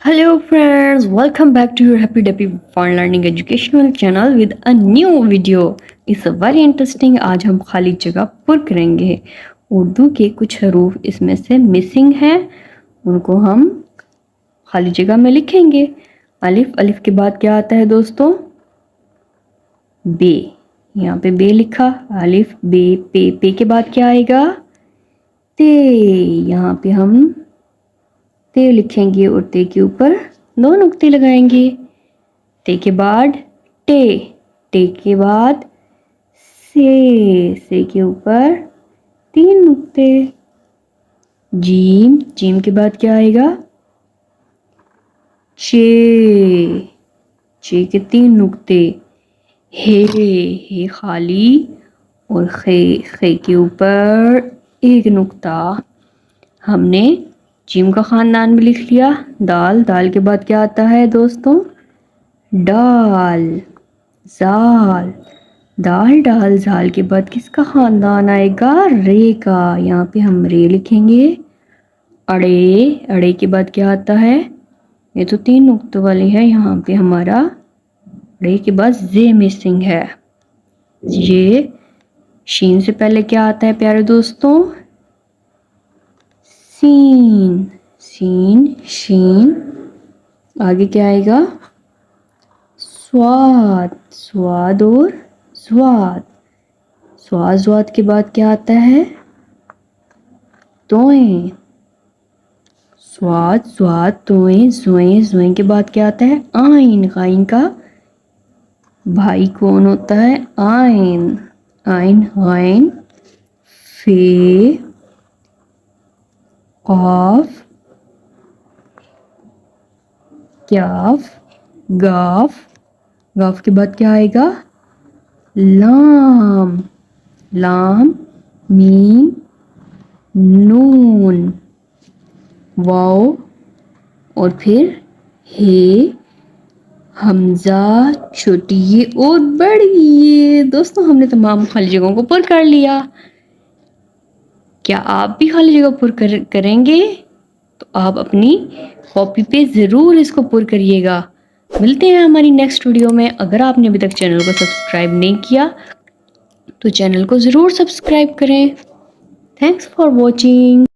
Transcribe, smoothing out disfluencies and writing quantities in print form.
Hello friends, welcome back to your Happy Dappy Fun Learning Educational channel with a new video. It's a very interesting. आज हम खाली जगह पुर करेंगे. उर्दू के कुछ हरूफ इसमें से मिसिंग हैं, उनको हम खाली जगह में लिखेंगे. अलिफ, अलिफ के बाद क्या आता है दोस्तों? बे. यहाँ पे बे लिखा, अलिफ बे. पे, पे के बाद क्या आएगा? ते. यहाँ पे हम ते लिखेंगे और ते के ऊपर 2 नुक्ते लगाएंगे. ते के बाद टे, टे के बाद से के ऊपर 3 नुक्ते. जीम, जीम के बाद क्या आएगा? चे, चे के 3 नुक्ते. हे खाली और खे के ऊपर 1 नुक्ता. हमने जीम का खानदान भी लिख लिया. दाल, दाल के बाद क्या आता है दोस्तों? डाल. जाल, दाल डाल जाल के बाद किसका खानदान आएगा? रे का. यहाँ पे हम रे लिखेंगे. अड़े, अड़े के बाद क्या आता है? ये तो 3 नुक्तों वाली है. यहाँ पे हमारा अड़े के बाद जे मिसिंग है. ये शीन से पहले क्या आता है प्यारे दोस्तों? सीन, सीन, शीन. आगे क्या आएगा? स्वाद, स्वाद और स्वाद. स्वाद, स्वाद के बाद क्या आता है? तोएं. स्वाद, स्वाद, तोएं, जोएं, जोएं के बाद क्या आता है? आइन. आइन का भाई कौन होता है? आइन. आइन, आइन, फे, काफ, क्याफ, गाफ. गाफ के बाद क्या आएगा? लाम. लाम, मीम, नून, वाव और फिर हे, हमजा, छोटी ये और बड़ी ये. दोस्तों हमने तमाम खाली जगहों को पुर कर लिया. क्या आप भी खाली जगह पुर करेंगे? तो आप अपनी कॉपी पे ज़रूर इसको पुर करिएगा. मिलते हैं हमारी नेक्स्ट वीडियो में. अगर आपने अभी तक चैनल को सब्सक्राइब नहीं किया तो चैनल को ज़रूर सब्सक्राइब करें. Thanks for watching.